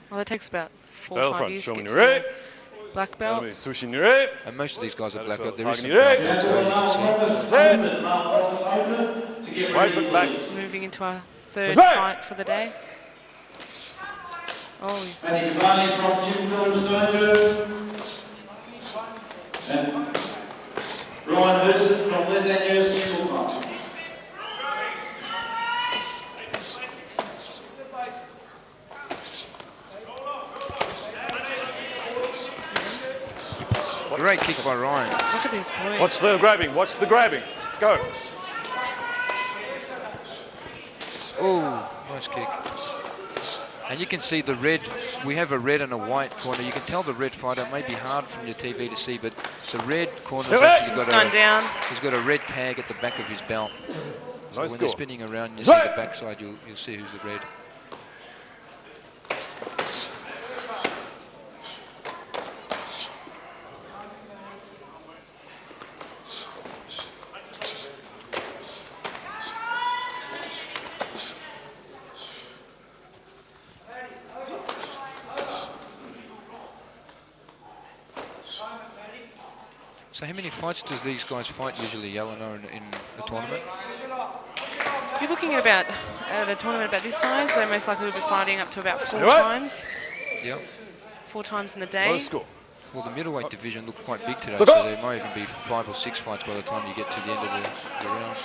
Well, it takes about 4 or 5 years to get to the black belt. And most of these guys are black belt. There is some brown belts, so you can see. Moving into our third fight for the day. Oh. And Ryan Hooson from Les Angeles, Great kick by Ryan. Look at these boys. Watch the grabbing. Watch the grabbing. Let's go. Oh, nice kick. And you can see the red. We have a red and a white corner. You can tell the red fighter. It may be hard from your TV to see, but the red corner's actually got he's got a red tag at the back of his belt. So when they're spinning around and you see the backside, you'll see who's the red. So how many fights does these guys fight usually, Yelena, in the tournament? You're looking at about a tournament about this size, they most likely will be fighting up to about 4 times. Yep. 4 times in the day. Well, the middleweight division looked quite big today, so there might even be 5 or 6 fights by the time you get to the end of the round.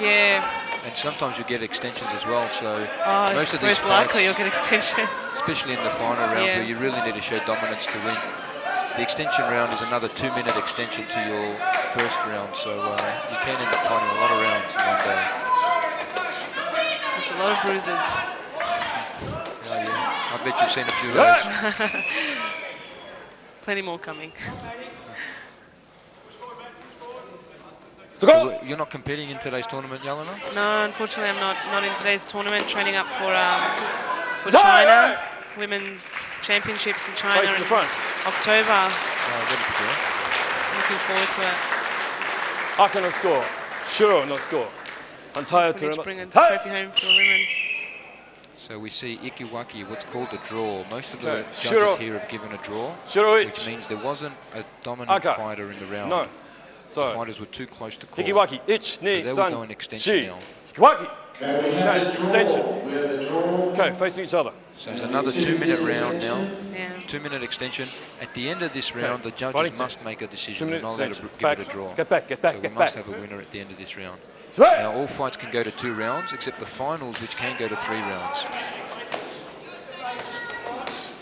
Yeah. And sometimes you get extensions as well, so most of these most likely you'll get extensions. Especially in the final round where you really need to show dominance to win. The extension round is another 2-minute extension to your first round, so you can end up fighting a lot of rounds in one day. It's a lot of bruises. Oh, yeah. I bet you've seen a few of those. Plenty more coming. So you're not competing in today's tournament, Yelena? No, unfortunately I'm not in today's tournament. Training up for China. Women's Championships in China in October. Looking forward to it. I cannot score. Sure, not score. I'm tired to bring a trophy home for women. So we see Ikiwaki, what's called a draw. Most of the judges here have given a draw, which means there wasn't a dominant fighter in the round. No. So the fighters were too close to call. Ikiwaki, ich, ni, so they will go in extension now. Ikiwaki. Okay, extension. Okay, facing each other. So it's another 2-minute round now. 2-minute extension. At the end of this round, the judges must make a decision. They're not allowed to give it a draw. Get back, so we must have a winner at the end of this round. Now all fights can go to 2 rounds, except the finals, which can go to 3 rounds.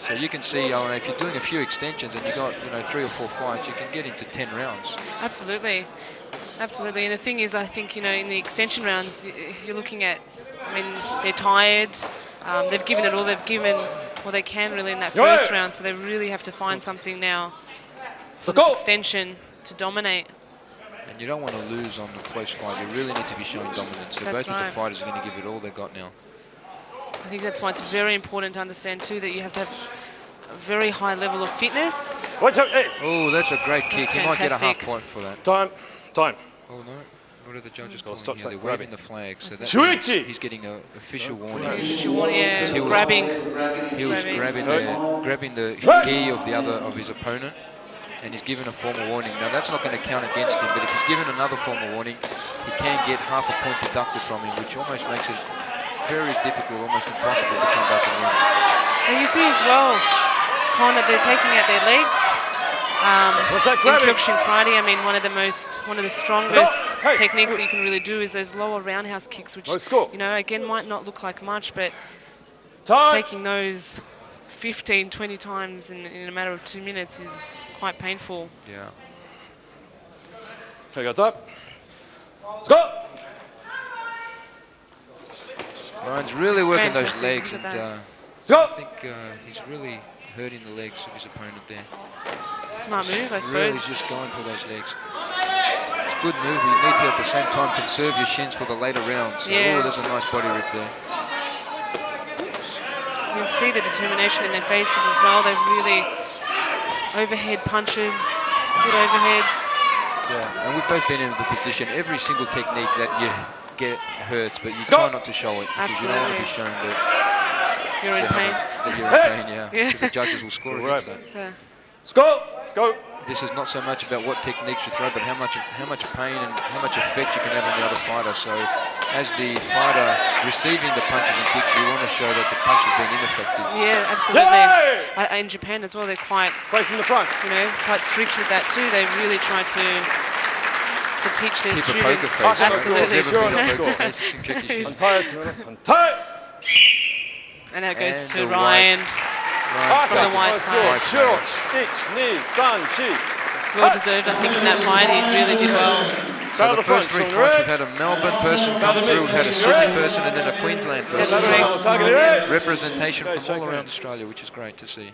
So you can see, if you're doing a few extensions and you've got 3 or 4 fights, you can get into 10 rounds. Absolutely. Absolutely, and the thing is, I think, in the extension rounds, you're looking at, they're tired, they've given it all, they've given what they can really in that first round, so they really have to find something now for this extension to dominate. And you don't want to lose on the close fight, you really need to be showing dominance, so both of the fighters are going to give it all they've got now. I think that's why it's very important to understand too that you have to have a very high level of fitness. Oh, that's a great kick, you might get a half point for that. Time. Oh no, what are the judges calling here? They're waving the flag, so that means he's getting an official warning. Official warning, yeah, grabbing. He was grabbing the gi of his opponent, and he's given a formal warning. Now that's not going to count against him, but if he's given another formal warning, he can get half a point deducted from him, which almost makes it very difficult, almost impossible to come back and win. And you see as well, Con, that they're taking out their legs. In Kyokushin karate, one of the strongest techniques that you can really do is those lower roundhouse kicks, which, again, might not look like much, but taking those 15, 20 times in a matter of 2 minutes is quite painful. Yeah. Okay, got up. Let's go! Ryan's really working those legs, and I think he's really hurting the legs of his opponent there. Smart move, I suppose. Really just going for those legs. It's a good move. You need to, at the same time, conserve your shins for the later rounds. So, there's a nice body rip there. You can see the determination in their faces as well. They're really overhead punches, good overheads. Yeah, and we've both been in the position. Every single technique that you get hurts, but you try not to show it because you don't want to be shown that. You're in pain. That you're in pain, yeah. Yeah. Because the judges will score against that. Yeah. Score! Score! This is not so much about what techniques you throw, but how much pain and how much effect you can have on the other fighter. So, as the fighter receiving the punches and kicks, you want to show that the punch has been ineffective. Yeah, absolutely. In Japan as well, they're quite, Facing the front. quite strict with that too. They really try to teach their Keep a students. poker face. Absolutely. Never been a poker face, it's in Kyokushin. Untie it, untie! And that goes And to the Ryan. Right. From the white side. Shiro, ich, ni, san, shi. Well deserved, I think, in that fight. He really did well. So the first 3 fights, we've had a Melbourne person come through, we've had a Sydney person, and then a Queensland person. That's great. Representation from all around Australia, which is great to see.